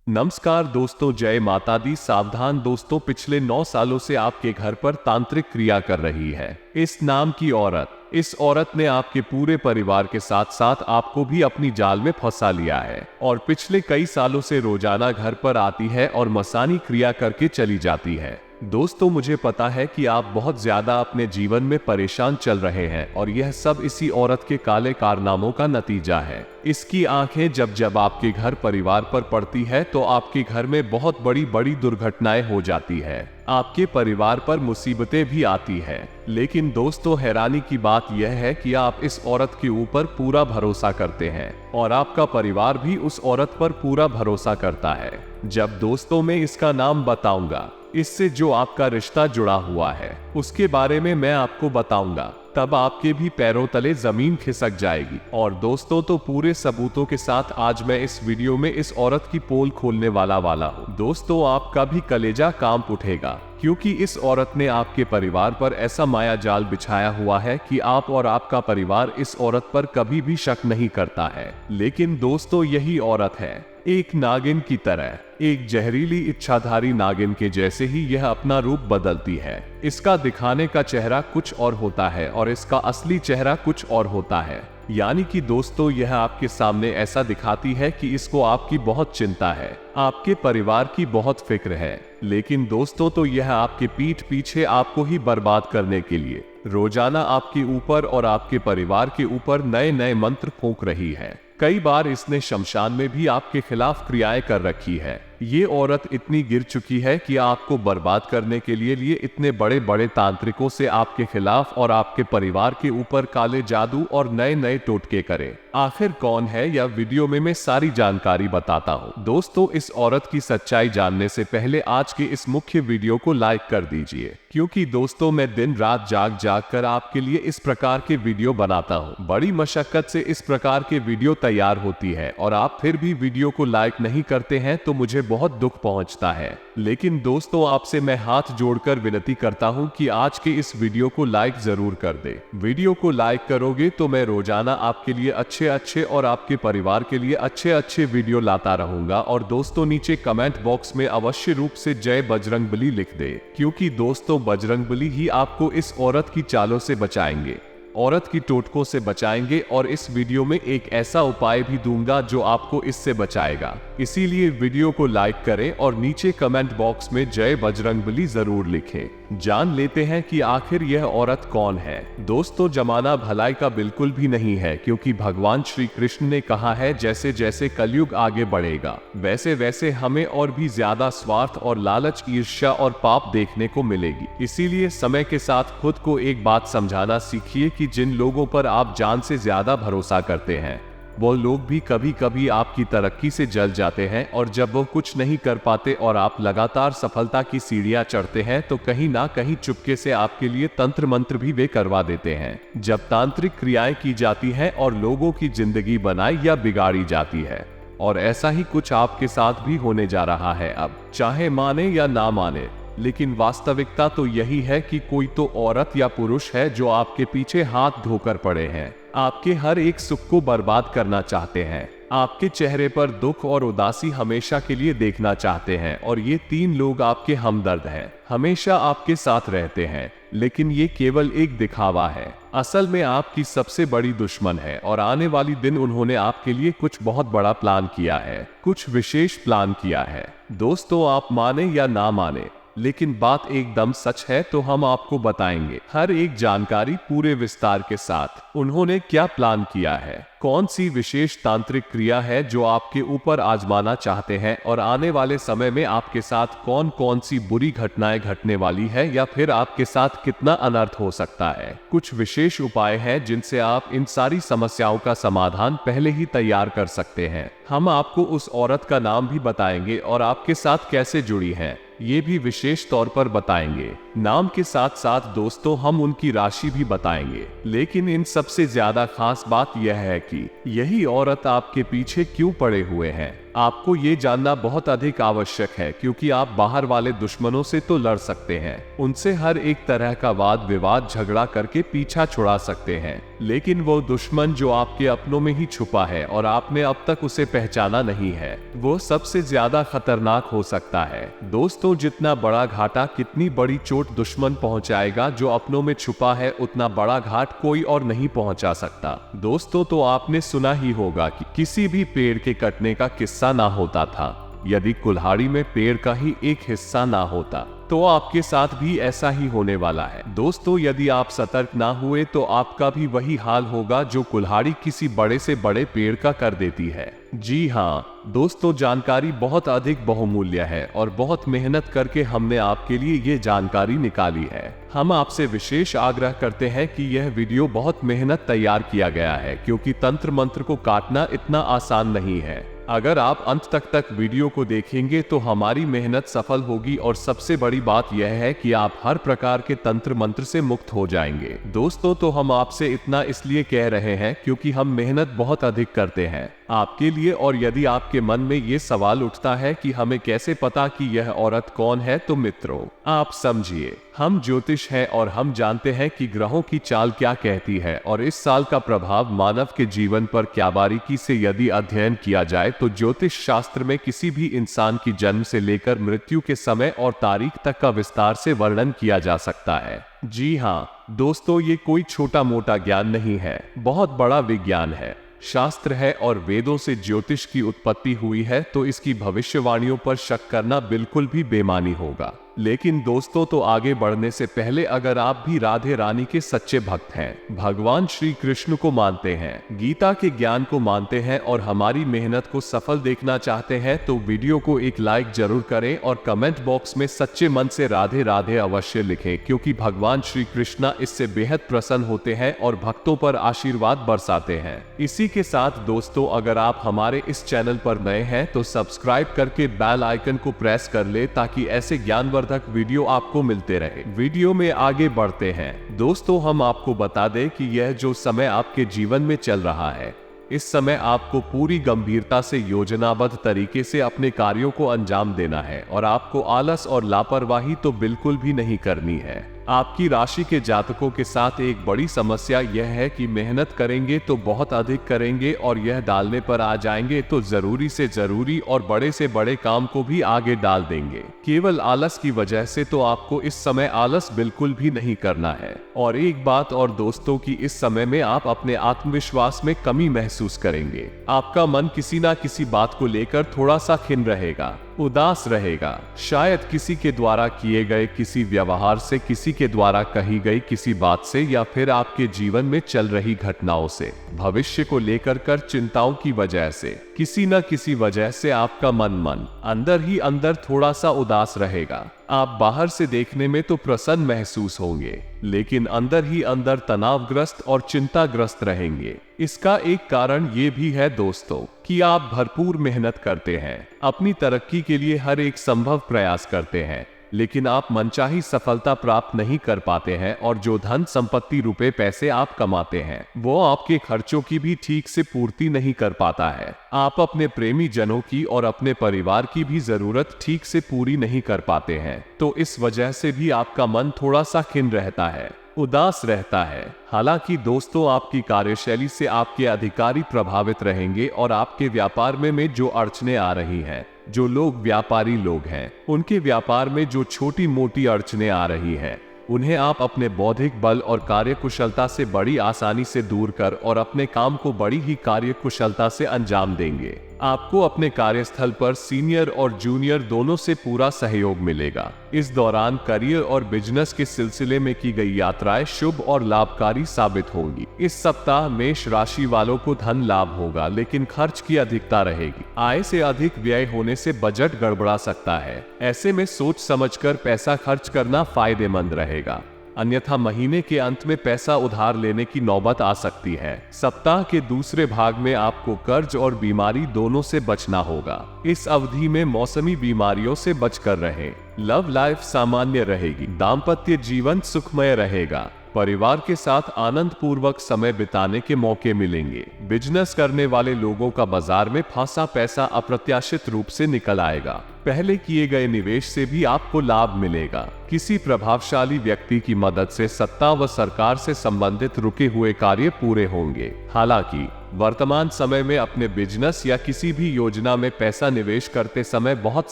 नमस्कार दोस्तों, जय माता दी। सावधान दोस्तों, पिछले 9 सालों से आपके घर पर तांत्रिक क्रिया कर रही है इस नाम की औरत। इस औरत ने आपके पूरे परिवार के साथ साथ आपको भी अपनी जाल में फंसा लिया है और पिछले कई सालों से रोजाना घर पर आती है और मसानी क्रिया करके चली जाती है। दोस्तों, मुझे पता है कि आप बहुत ज्यादा अपने जीवन में परेशान चल रहे हैं और यह सब इसी औरत के काले कारनामों का नतीजा है। इसकी आंखें जब जब आपके घर परिवार पर पड़ती है तो आपके घर में बहुत बड़ी बड़ी दुर्घटनाएं हो जाती है, आपके परिवार पर मुसीबतें भी आती है। लेकिन दोस्तों, हैरानी की बात यह है कि आप इस औरत के ऊपर पूरा भरोसा करते हैं और आपका परिवार भी उस औरत पर पूरा भरोसा करता है। जब दोस्तों मैं इसका नाम बताऊंगा, इससे जो आपका रिश्ता जुड़ा हुआ है उसके बारे में मैं आपको बताऊंगा, तब आपके भी पैरों तले जमीन खिसक जाएगी। और दोस्तों, तो पूरे सबूतों के साथ आज मैं इस वीडियो में इस औरत की पोल खोलने वाला हूँ। दोस्तों, आपका भी कलेजा कांप उठेगा क्योंकि इस औरत ने आपके परिवार पर ऐसा माया जाल बिछाया हुआ है कि आप और आपका परिवार इस औरत पर कभी भी शक नहीं करता है। लेकिन दोस्तों, यही औरत है एक नागिन की तरह, एक जहरीली इच्छाधारी नागिन के जैसे ही यह अपना रूप बदलती है। इसका दिखाने का चेहरा कुछ और होता है और इसका असली चेहरा कुछ और होता है। यानी कि दोस्तों, यह आपके सामने ऐसा दिखाती है कि इसको आपकी बहुत चिंता है, आपके परिवार की बहुत फिक्र है। लेकिन दोस्तों, तो यह आपके पीठ पीछे आपको ही बर्बाद करने के लिए रोजाना आपके ऊपर और आपके परिवार के ऊपर नए नए मंत्र फूंक रही है। कई बार इसने शमशान में भी आपके खिलाफ क्रियाएं कर रखी है। ये औरत इतनी गिर चुकी है कि आपको बर्बाद करने के लिए इतने बड़े बड़े तांत्रिकों से आपके खिलाफ और आपके परिवार के ऊपर काले जादू और नए नए टोटके करे। आखिर कौन है यह वीडियो में मैं सारी जानकारी बताता हूँ। दोस्तों, इस औरत की सच्चाई जानने से पहले आज के इस मुख्य वीडियो को लाइक कर दीजिए, क्योंकि दोस्तों मैं दिन रात जाग कर आपके लिए इस प्रकार के वीडियो बनाता हूँ। बड़ी मशक्कत से इस प्रकार के वीडियो तैयार होती है और आप फिर भी वीडियो को लाइक नहीं करते हैं तो मुझे बहुत दुख पहुंचता है। लेकिन दोस्तों, आपसे मैं हाथ जोड़कर विनती करता हूं कि आज के इस वीडियो को लाइक जरूर कर दे। वीडियो को लाइक करोगे तो मैं रोजाना आपके लिए अच्छे और आपके परिवार के लिए अच्छे वीडियो लाता रहूंगा। और दोस्तों, नीचे कमेंट बॉक्स में अवश्य रूप से जय बजरंगबली लिख दे, क्योंकि दोस्तों बजरंगबली ही आपको इस औरत की चालों से बचाएंगे, औरत की टोटकों से बचाएंगे। और इस वीडियो में एक ऐसा उपाय भी दूंगा जो आपको इससे बचाएगा। इसीलिए वीडियो को लाइक करें और नीचे कमेंट बॉक्स में जय बजरंगबली जरूर लिखें। जान लेते हैं कि आखिर यह औरत कौन है। दोस्तों, जमाना भलाई का बिल्कुल भी नहीं है, क्योंकि भगवान श्री कृष्ण ने कहा है जैसे जैसे कलयुग आगे बढ़ेगा वैसे वैसे हमें और भी ज्यादा स्वार्थ और लालच, ईर्ष्या और पाप देखने को मिलेगी। इसीलिए समय के साथ खुद को एक बात समझाना सीखिए कि जिन लोगों पर आप जान से ज्यादा भरोसा करते हैं वो लोग भी कभी कभी आपकी तरक्की से जल जाते हैं। और जब वो कुछ नहीं कर पाते और आप लगातार सफलता की सीढ़ियां चढ़ते हैं तो कहीं ना कहीं चुपके से आपके लिए तंत्र मंत्र भी वे करवा देते हैं। जब तांत्रिक क्रियाएं की जाती हैं और लोगों की जिंदगी बनाई या बिगाड़ी जाती है, और ऐसा ही कुछ आपके साथ भी होने जा रहा है अब, चाहे माने या ना माने। लेकिन वास्तविकता तो यही है कि कोई तो औरत या पुरुष है जो आपके पीछे हाथ धोकर पड़े हैं, आपके हर एक सुख को बर्बाद करना चाहते हैं, आपके चेहरे पर दुख और उदासी हमेशा के लिए देखना चाहते हैं। और ये 3 लोग आपके हमदर्द हैं, हमेशा आपके साथ रहते हैं, लेकिन ये केवल एक दिखावा है। असल में आपकी सबसे बड़ी दुश्मन है और आने वाली दिन उन्होंने आपके लिए कुछ बहुत बड़ा प्लान किया है, कुछ विशेष प्लान किया है। दोस्तों, आप माने या ना माने, लेकिन बात एकदम सच है, तो हम आपको बताएंगे हर एक जानकारी पूरे विस्तार के साथ। उन्होंने क्या प्लान किया है, कौन सी विशेष तांत्रिक क्रिया है जो आपके ऊपर आजमाना चाहते हैं, और आने वाले समय में आपके साथ कौन कौन सी बुरी घटनाएं घटने वाली है या फिर आपके साथ कितना अनर्थ हो सकता है। कुछ विशेष उपाय हैं जिनसे आप इन सारी समस्याओं का समाधान पहले ही तैयार कर सकते हैं। हम आपको उस औरत का नाम भी बताएंगे और आपके साथ कैसे जुड़ी है ये भी विशेष तौर पर बताएंगे। नाम के साथ साथ दोस्तों हम उनकी राशि भी बताएंगे। लेकिन इन सबसे ज्यादा खास बात यह है कि यही औरत आपके पीछे क्यों पड़े हुए हैं। आपको ये जानना बहुत अधिक आवश्यक है, क्योंकि आप बाहर वाले दुश्मनों से तो लड़ सकते हैं, उनसे हर एक तरह का वाद विवाद झगड़ा करके पीछा छुड़ा सकते हैं, लेकिन वो दुश्मन जो आपके अपनों में ही छुपा है और आपने अब तक उसे पहचाना नहीं है, वो सबसे ज्यादा खतरनाक हो सकता है। दोस्तों, जितना बड़ा घाटा, कितनी बड़ी चोट दुश्मन पहुंचाएगा, जो अपनों में छुपा है उतना बड़ा घाट कोई और नहीं पहुंचा सकता। दोस्तों, तो आपने सुना ही होगा कि किसी भी पेड़ के कटने का किस्सा ना होता था, यदि कुल्हाड़ी में पेड़ का ही एक हिस्सा ना होता तो आपके साथ भी ऐसा ही होने वाला है। दोस्तों, यदि आप सतर्क ना हुए तो आपका भी वही हाल होगा जो कुल्हाड़ी किसी बड़े से बड़े पेड़ का कर देती है। जी हाँ दोस्तों, जानकारी बहुत अधिक बहुमूल्य है और बहुत मेहनत करके हमने आपके लिए ये जानकारी निकाली है। हम आपसे विशेष आग्रह करते हैं कि यह वीडियो बहुत मेहनत तैयार किया गया है, क्योंकि तंत्र मंत्र को काटना इतना आसान नहीं है। अगर आप अंत तक वीडियो को देखेंगे तो हमारी मेहनत सफल होगी और सबसे बड़ी बात यह है कि आप हर प्रकार के तंत्र मंत्र से मुक्त हो जाएंगे। दोस्तों, तो हम आपसे इतना इसलिए कह रहे हैं क्योंकि हम मेहनत बहुत अधिक करते हैं आपके लिए, और यदि आपके मन में ये सवाल उठता है कि हमें कैसे पता कि यह औरत कौन है, तो मित्रों आप समझिए, हम ज्योतिष हैं और हम जानते हैं कि ग्रहों की चाल क्या कहती है और इस साल का प्रभाव मानव के जीवन पर क्या बारीकी से यदि अध्ययन किया जाए तो ज्योतिष शास्त्र में किसी भी इंसान की जन्म से लेकर मृत्यु के समय और तारीख तक का विस्तार से वर्णन किया जा सकता है। जी हाँ दोस्तों, ये कोई छोटा मोटा ज्ञान नहीं है, बहुत बड़ा विज्ञान है, शास्त्र है और वेदों से ज्योतिष की उत्पत्ति हुई है, तो इसकी भविष्यवाणियों पर शक करना बिल्कुल भी बेमानी होगा। लेकिन दोस्तों, तो आगे बढ़ने से पहले अगर आप भी राधे रानी के सच्चे भक्त हैं, भगवान श्री कृष्ण को मानते हैं, गीता के ज्ञान को मानते हैं और हमारी मेहनत को सफल देखना चाहते हैं, तो वीडियो को एक लाइक जरूर करें और कमेंट बॉक्स में सच्चे मन से राधे राधे अवश्य लिखें, क्योंकि भगवान श्री कृष्ण इससे बेहद प्रसन्न होते हैं और भक्तों पर आशीर्वाद बरसाते हैं। इसी के साथ दोस्तों, अगर आप हमारे इस चैनल पर नए हैं तो सब्सक्राइब करके बेल आइकन को प्रेस कर ले, ताकि ऐसे ज्ञानवर्धक वीडियो आपको मिलते रहे। वीडियो में आगे बढ़ते हैं। दोस्तों, हम आपको बता दें कि यह जो समय आपके जीवन में चल रहा है, इस समय आपको पूरी गंभीरता से योजनाबद्ध तरीके से अपने कार्यों को अंजाम देना है और आपको आलस और लापरवाही तो बिल्कुल भी नहीं करनी है। आपकी राशि के जातकों के साथ एक बड़ी समस्या यह है कि मेहनत करेंगे तो बहुत अधिक करेंगे और यह डालने पर आ जाएंगे तो जरूरी से जरूरी और बड़े से बड़े काम को भी आगे डाल देंगे। केवल आलस की वजह से तो आपको इस समय आलस बिल्कुल भी नहीं करना है। और एक बात और दोस्तों, कि इस समय में आप अपने आत्मविश्वास में कमी महसूस करेंगे। आपका मन किसी ना किसी बात को लेकर थोड़ा सा खिन्न रहेगा, उदास रहेगा, शायद किसी के द्वारा किए गए किसी व्यवहार से, किसी के द्वारा कही गई किसी बात से, या फिर आपके जीवन में चल रही घटनाओं से, भविष्य को लेकर कर चिंताओं की वजह से, किसी न किसी वजह से आपका मन अंदर ही अंदर थोड़ा सा उदास रहेगा। आप बाहर से देखने में तो प्रसन्न महसूस होंगे, लेकिन अंदर ही अंदर तनावग्रस्त और चिंताग्रस्त रहेंगे। इसका एक कारण ये भी है दोस्तों कि आप भरपूर मेहनत करते हैं, अपनी तरक्की के लिए हर एक संभव प्रयास करते हैं, लेकिन आप मनचाही सफलता प्राप्त नहीं कर पाते हैं और जो धन संपत्ति रुपए पैसे आप कमाते हैं वो आपके खर्चों की भी ठीक से पूर्ति नहीं कर पाता है। आप अपने प्रेमी जनों की और अपने परिवार की भी जरूरत ठीक से पूरी नहीं कर पाते हैं, तो इस वजह से भी आपका मन थोड़ा सा खिन्न रहता है, उदास रहता है। हालांकि दोस्तों, आपकी कार्यशैली से आपके अधिकारी प्रभावित रहेंगे और आपके व्यापार में जो अड़चने आ रही हैं, जो लोग व्यापारी लोग हैं, उनके व्यापार में जो छोटी मोटी अड़चने आ रही हैं, उन्हें आप अपने बौद्धिक बल और कार्यकुशलता से बड़ी आसानी से दूर कर और अपने काम को बड़ी ही कार्यकुशलता से अंजाम देंगे। आपको अपने कार्यस्थल पर सीनियर और जूनियर दोनों से पूरा सहयोग मिलेगा। इस दौरान करियर और बिजनेस के सिलसिले में की गई यात्राएं शुभ और लाभकारी साबित होंगी। इस सप्ताह मेष राशि वालों को धन लाभ होगा, लेकिन खर्च की अधिकता रहेगी। आय से अधिक व्यय होने से बजट गड़बड़ा सकता है। ऐसे में सोच समझकर पैसा खर्च करना फायदेमंद रहेगा, अन्यथा महीने के अंत में पैसा उधार लेने की नौबत आ सकती है। सप्ताह के दूसरे भाग में आपको कर्ज और बीमारी दोनों से बचना होगा। इस अवधि में मौसमी बीमारियों से बचकर रहें। लव लाइफ सामान्य रहेगी, दाम्पत्य जीवन सुखमय रहेगा। परिवार के साथ आनंद पूर्वक समय बिताने के मौके मिलेंगे। बिजनेस करने वाले लोगों का बाजार में फंसा पैसा अप्रत्याशित रूप से निकल आएगा। पहले किए गए निवेश से भी आपको लाभ मिलेगा। किसी प्रभावशाली व्यक्ति की मदद से सत्ता व सरकार से संबंधित रुके हुए कार्य पूरे होंगे। हालांकि वर्तमान समय में अपने बिजनेस या किसी भी योजना में पैसा निवेश करते समय बहुत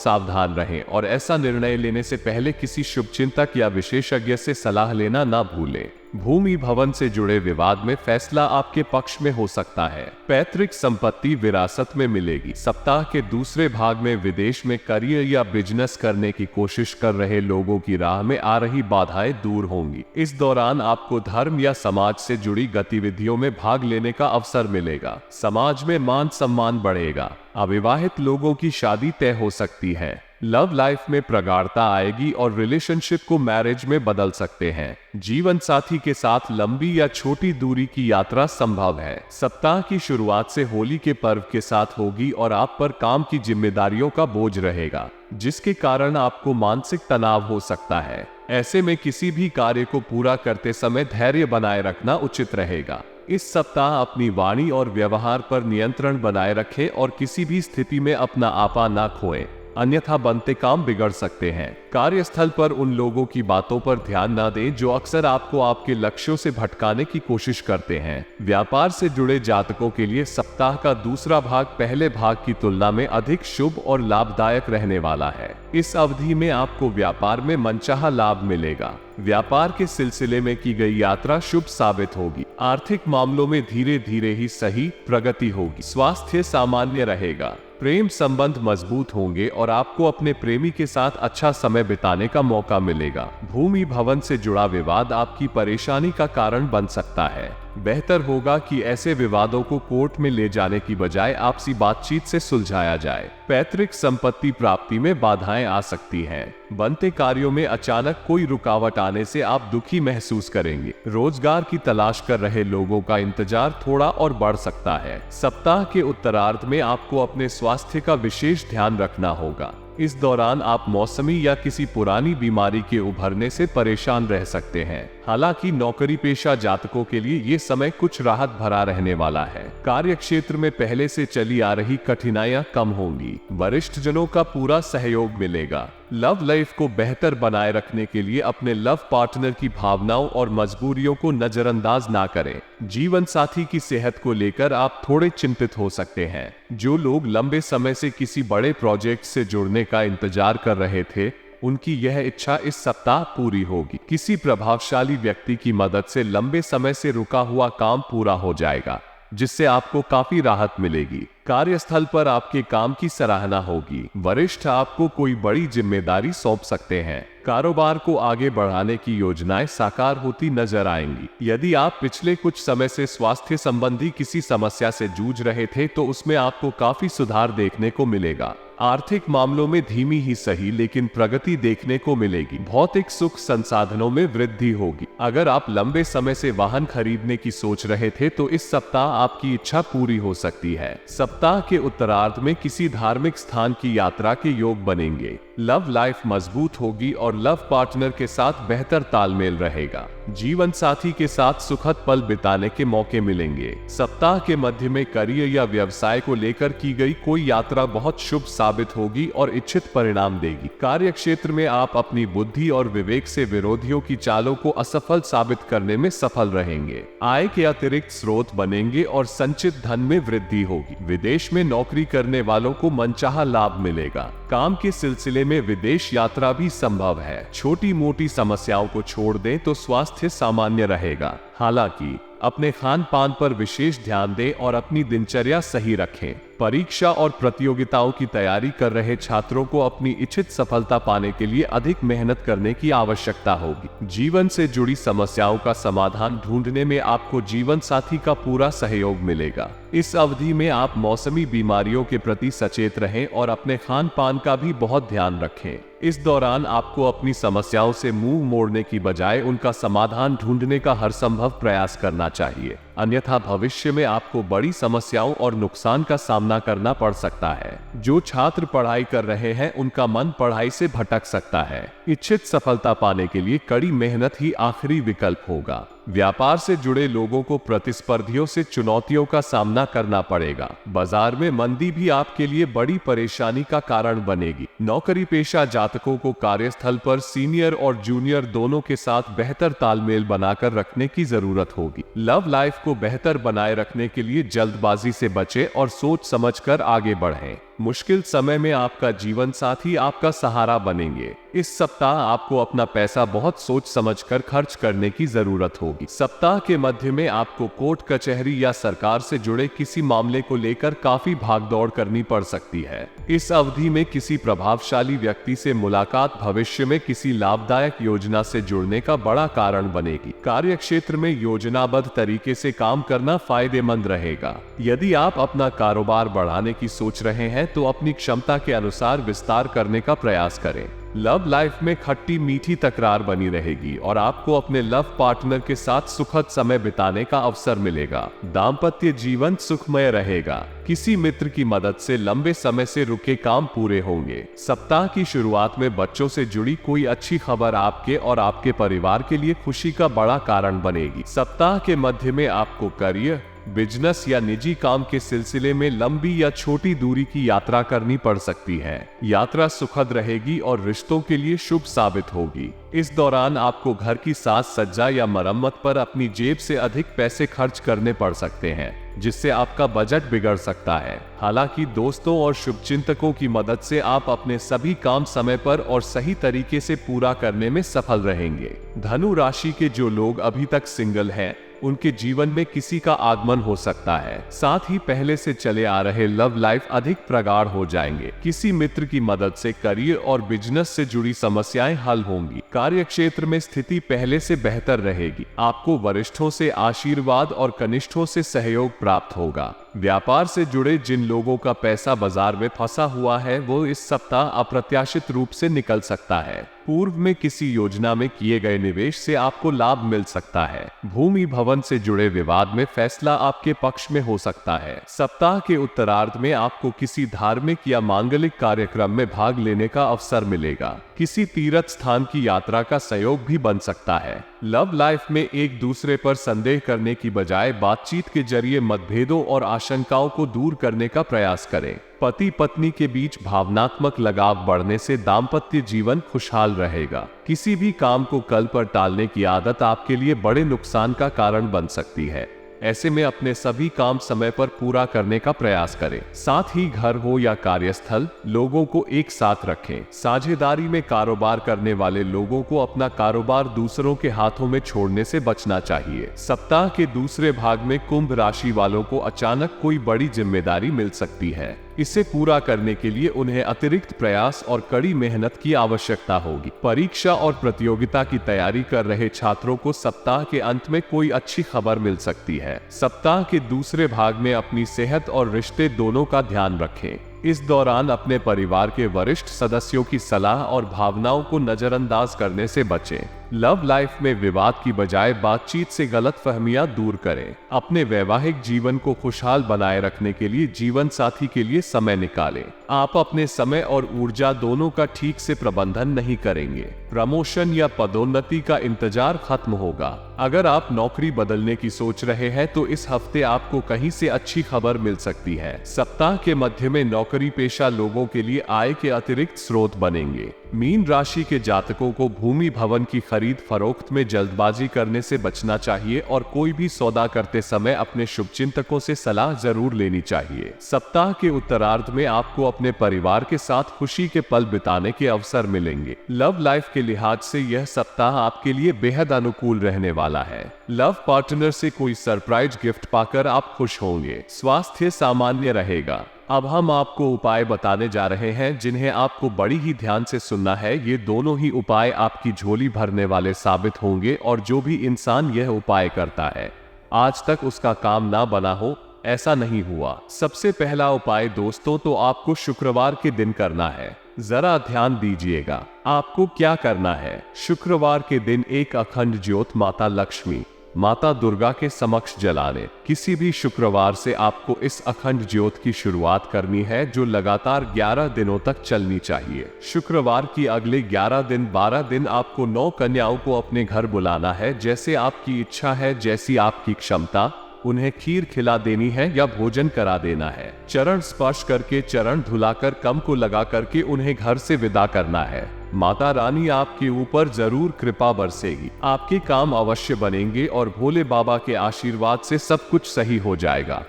सावधान रहें और ऐसा निर्णय लेने से पहले किसी शुभचिंतक या विशेषज्ञ से सलाह लेना ना भूलें। भूमि भवन से जुड़े विवाद में फैसला आपके पक्ष में हो सकता है। पैतृक संपत्ति विरासत में मिलेगी। सप्ताह के दूसरे भाग में विदेश में करियर या बिजनेस करने की कोशिश कर रहे लोगों की राह में आ रही बाधाएं दूर होंगी। इस दौरान आपको धर्म या समाज से जुड़ी गतिविधियों में भाग लेने का अवसर मिलेगा। समाज में मान सम्मान बढ़ेगा। अविवाहित लोगों की शादी तय हो सकती है। लव लाइफ में प्रगाढ़ता आएगी और रिलेशनशिप को मैरिज में बदल सकते हैं। जीवन साथी के साथ लंबी या छोटी दूरी की यात्रा संभव है। सप्ताह की शुरुआत से होली के पर्व के साथ होगी और आप पर काम की जिम्मेदारियों का बोझ रहेगा, जिसके कारण आपको मानसिक तनाव हो सकता है। ऐसे में किसी भी कार्य को पूरा करते समय धैर्य बनाए रखना उचित रहेगा। इस सप्ताह अपनी वाणी और व्यवहार पर नियंत्रण बनाए रखें और किसी भी स्थिति में अपना आपा ना खोएं, अन्यथा बनते काम बिगड़ सकते हैं। कार्यस्थल पर उन लोगों की बातों पर ध्यान न दें जो अक्सर आपको आपके लक्ष्यों से भटकाने की कोशिश करते हैं। व्यापार से जुड़े जातकों के लिए सप्ताह का दूसरा भाग पहले भाग की तुलना में अधिक शुभ और लाभदायक रहने वाला है। इस अवधि में आपको व्यापार में मनचाहा लाभ मिलेगा। व्यापार के सिलसिले में की गई यात्रा शुभ साबित होगी। आर्थिक मामलों में धीरे धीरे ही सही प्रगति होगी। स्वास्थ्य सामान्य रहेगा। प्रेम संबंध मजबूत होंगे और आपको अपने प्रेमी के साथ अच्छा समय बिताने का मौका मिलेगा। भूमि भवन से जुड़ा विवाद आपकी परेशानी का कारण बन सकता है। बेहतर होगा कि ऐसे विवादों को कोर्ट में ले जाने की बजाय आपसी बातचीत से सुलझाया जाए। पैतृक संपत्ति प्राप्ति में बाधाएं आ सकती हैं। बनते कार्यों में अचानक कोई रुकावट आने से आप दुखी महसूस करेंगे। रोजगार की तलाश कर रहे लोगों का इंतजार थोड़ा और बढ़ सकता है। सप्ताह के उत्तरार्ध में आपको अपने स्वास्थ्य का विशेष ध्यान रखना होगा। इस दौरान आप मौसमी या किसी पुरानी बीमारी के उभरने से परेशान रह सकते हैं। हालांकि नौकरी पेशा जातकों के लिए ये समय कुछ राहत भरा रहने वाला है। कार्य क्षेत्र में पहले से चली आ रही कठिनाइयां कम होंगी। वरिष्ठ जनों का पूरा सहयोग मिलेगा। लव लाइफ को बेहतर बनाए रखने के लिए अपने लव पार्टनर की भावनाओं और मजबूरियों को नजरअंदाज ना करें। जीवन साथी की सेहत को लेकर आप थोड़े चिंतित हो सकते हैं। जो लोग लंबे समय से किसी बड़े प्रोजेक्ट से जुड़ने का इंतजार कर रहे थे, उनकी यह इच्छा इस सप्ताह पूरी होगी। किसी प्रभावशाली व्यक्ति की मदद से लंबे समय से रुका हुआ काम पूरा हो जाएगा, जिससे आपको काफी राहत मिलेगी। कार्यस्थल पर आपके काम की सराहना होगी। वरिष्ठ आपको कोई बड़ी जिम्मेदारी सौंप सकते हैं। कारोबार को आगे बढ़ाने की योजनाएं साकार होती नजर आएंगी। यदि आप पिछले कुछ समय से स्वास्थ्य संबंधी किसी समस्या से जूझ रहे थे, तो उसमें आपको काफी सुधार देखने को मिलेगा। आर्थिक मामलों में धीमी ही सही लेकिन प्रगति देखने को मिलेगी। भौतिक सुख संसाधनों में वृद्धि होगी। अगर आप लंबे समय से वाहन खरीदने की सोच रहे थे, तो इस सप्ताह आपकी इच्छा पूरी हो सकती है। सप्ताह के उत्तरार्ध में किसी धार्मिक स्थान की यात्रा के योग बनेंगे। लव लाइफ मजबूत होगी और लव पार्टनर के साथ बेहतर तालमेल रहेगा। जीवन साथी के साथ सुखद पल बिताने के मौके मिलेंगे। सप्ताह के मध्य में करियर या व्यवसाय को लेकर की गई कोई यात्रा बहुत शुभ साबित होगी और इच्छित परिणाम देगी। कार्य क्षेत्र में आप अपनी बुद्धि और विवेक से विरोधियों की चालों को असफल साबित करने में सफल रहेंगे। आय के अतिरिक्त स्रोत बनेंगे और संचित धन में वृद्धि होगी। विदेश में नौकरी करने वालों को मनचाहा लाभ मिलेगा। काम के सिलसिले में विदेश यात्रा भी संभव है। छोटी मोटी समस्याओं को छोड़ दें तो स्वास्थ्य सामान्य रहेगा। हालांकि अपने खान पान पर विशेष ध्यान दें और अपनी दिनचर्या सही रखें। परीक्षा और प्रतियोगिताओं की तैयारी कर रहे छात्रों को अपनी इच्छित सफलता पाने के लिए अधिक मेहनत करने की आवश्यकता होगी। जीवन से जुड़ी समस्याओं का समाधान ढूंढने में आपको जीवन साथी का पूरा सहयोग मिलेगा। इस अवधि में आप मौसमी बीमारियों के प्रति सचेत रहें और अपने खान पान का भी बहुत ध्यान रखें। इस दौरान आपको अपनी समस्याओं से मुंह मोड़ने की बजाय उनका समाधान ढूंढने का हर संभव प्रयास करना चाहिए। अन्यथा भविष्य में आपको बड़ी समस्याओं और नुकसान का सामना करना पड़ सकता है। जो छात्र पढ़ाई कर रहे हैं उनका मन पढ़ाई से भटक सकता है। इच्छित सफलता पाने के लिए कड़ी मेहनत ही आखिरी विकल्प होगा। व्यापार से जुड़े लोगों को प्रतिस्पर्धियों से चुनौतियों का सामना करना पड़ेगा। बाजार में मंदी भी आपके लिए बड़ी परेशानी का कारण बनेगी। नौकरी पेशा जातकों को कार्यस्थल पर सीनियर और जूनियर दोनों के साथ बेहतर तालमेल बनाकर रखने की जरूरत होगी। लव लाइफ को बेहतर बनाए रखने के लिए जल्दबाजी से बचें और सोच समझकर आगे बढ़ें। मुश्किल समय में आपका जीवन साथी आपका सहारा बनेंगे। इस सप्ताह आपको अपना पैसा बहुत सोच समझकर खर्च करने की जरूरत होगी। सप्ताह के मध्य में आपको कोर्ट कचहरी या सरकार से जुड़े किसी मामले को लेकर काफी भागदौड़ करनी पड़ सकती है। इस अवधि में किसी प्रभावशाली व्यक्ति से मुलाकात भविष्य में किसी लाभदायक योजना से जुड़ने का बड़ा कारण बनेगी। कार्य क्षेत्र में योजनाबद्ध तरीके से काम करना फायदेमंद रहेगा। यदि आप अपना कारोबार बढ़ाने की सोच रहे हैं तो अपनी क्षमता के अनुसार विस्तार करने का प्रयास करें। लव लाइफ में खट्टी मीठी तकरार बनी रहेगी और आपको अपने लव पार्टनर के साथ सुखद समय बिताने का अवसर मिलेगा। दाम्पत्य जीवन सुखमय रहेगा। किसी मित्र की मदद से लंबे समय से रुके काम पूरे होंगे। सप्ताह की शुरुआत में बच्चों से जुड़ी कोई अच्छी खबर आपके और आपके परिवार के लिए खुशी का बड़ा कारण बनेगी। सप्ताह के मध्य में आपको करियर, बिजनेस या निजी काम के सिलसिले में लंबी या छोटी दूरी की यात्रा करनी पड़ सकती है। यात्रा सुखद रहेगी और रिश्तों के लिए शुभ साबित होगी। इस दौरान आपको घर की साज सज्जा या मरम्मत पर अपनी जेब से अधिक पैसे खर्च करने पड़ सकते हैं, जिससे आपका बजट बिगड़ सकता है। हालांकि दोस्तों और शुभचिंतकों की मदद से आप अपने सभी काम समय पर और सही तरीके से पूरा करने में सफल रहेंगे। धनु राशि के जो लोग अभी तक सिंगल हैं, उनके जीवन में किसी का आगमन हो सकता है। साथ ही पहले से चले आ रहे लव लाइफ अधिक प्रगाढ़ हो जाएंगे। किसी मित्र की मदद से करियर और बिजनेस से जुड़ी समस्याएं हल होंगी। कार्य क्षेत्र में स्थिति पहले से बेहतर रहेगी। आपको वरिष्ठों से आशीर्वाद और कनिष्ठों से सहयोग प्राप्त होगा। व्यापार से जुड़े जिन लोगों का पैसा बाजार में फंसा हुआ है, वो इस सप्ताह अप्रत्याशित रूप से निकल सकता है। पूर्व में किसी योजना में किए गए निवेश से आपको लाभ मिल सकता है। भूमि भवन से जुड़े विवाद में फैसला आपके पक्ष में हो सकता है। सप्ताह के उत्तरार्ध में आपको किसी धार्मिक या मांगलिक कार्यक्रम में भाग लेने का अवसर मिलेगा। किसी तीर्थ स्थान की यात्रा का सहयोग भी बन सकता है। लव लाइफ में एक दूसरे पर संदेह करने की बजाय बातचीत के जरिए मतभेदों और आशंकाओं को दूर करने का प्रयास करें। पति पत्नी के बीच भावनात्मक लगाव बढ़ने से दाम्पत्य जीवन खुशहाल रहेगा। किसी भी काम को कल पर टालने की आदत आपके लिए बड़े नुकसान का कारण बन सकती है। ऐसे में अपने सभी काम समय पर पूरा करने का प्रयास करें। साथ ही घर हो या कार्यस्थल, लोगों को एक साथ रखें। साझेदारी में कारोबार करने वाले लोगों को अपना कारोबार दूसरों के हाथों में छोड़ने से बचना चाहिए। सप्ताह के दूसरे भाग में कुंभ राशि वालों को अचानक कोई बड़ी जिम्मेदारी मिल सकती है। इसे पूरा करने के लिए उन्हें अतिरिक्त प्रयास और कड़ी मेहनत की आवश्यकता होगी। परीक्षा और प्रतियोगिता की तैयारी कर रहे छात्रों को सप्ताह के अंत में कोई अच्छी खबर मिल सकती है। सप्ताह के दूसरे भाग में अपनी सेहत और रिश्ते दोनों का ध्यान रखें। इस दौरान अपने परिवार के वरिष्ठ सदस्यों की सलाह और भावनाओं को नजरअंदाज करने से बचें। लव लाइफ में विवाद की बजाय बातचीत से गलतफहमियां दूर करें। अपने वैवाहिक जीवन को खुशहाल बनाए रखने के लिए जीवन साथी के लिए समय निकालें। आप अपने समय और ऊर्जा दोनों का ठीक से प्रबंधन नहीं करेंगे। प्रमोशन या पदोन्नति का इंतजार खत्म होगा। अगर आप नौकरी बदलने की सोच रहे हैं तो इस हफ्ते आपको कहीं से अच्छी खबर मिल सकती है। सप्ताह के मध्य में नौकरी पेशा लोगों के लिए आय के अतिरिक्त स्रोत बनेंगे। मीन राशि के जातकों को भूमि भवन की खरीद फरोख्त में जल्दबाजी करने से बचना चाहिए और कोई भी सौदा करते समय अपने शुभचिंतकों से सलाह जरूर लेनी चाहिए। सप्ताह के उत्तरार्ध में आपको अपने परिवार के साथ खुशी के पल बिताने के अवसर मिलेंगे। लव लाइफ के लिहाज से यह सप्ताह आपके लिए बेहद अनुकूल रहने वाला है। लव पार्टनर से कोई सरप्राइज गिफ्ट पाकर आप खुश होंगे। स्वास्थ्य सामान्य रहेगा। अब हम आपको उपाय बताने जा रहे हैं जिन्हें आपको बड़ी ही ध्यान से सुनना है। ये दोनों ही उपाय आपकी झोली भरने वाले साबित होंगे और जो भी इंसान यह उपाय करता है आज तक उसका काम ना बना हो, ऐसा नहीं हुआ। सबसे पहला उपाय दोस्तों तो आपको शुक्रवार के दिन करना है। जरा ध्यान दीजिएगा आपको क्या करना है। शुक्रवार के दिन एक अखंड ज्योत माता लक्ष्मी, माता दुर्गा के समक्ष जलाने। किसी भी शुक्रवार से आपको इस अखंड ज्योत की शुरुआत करनी है, जो लगातार 11 दिनों तक चलनी चाहिए। शुक्रवार की अगले 11 दिन 12 दिन आपको 9 कन्याओं को अपने घर बुलाना है। जैसे आपकी इच्छा है, जैसी आपकी क्षमता, उन्हें खीर खिला देनी है या भोजन करा देना है। चरण स्पर्श करके, चरण धुलाकर, कम को लगा करके उन्हें घर से विदा करना है। माता रानी आपके ऊपर जरूर कृपा बरसेगी, आपके काम अवश्य बनेंगे और भोले बाबा के आशीर्वाद से सब कुछ सही हो जाएगा।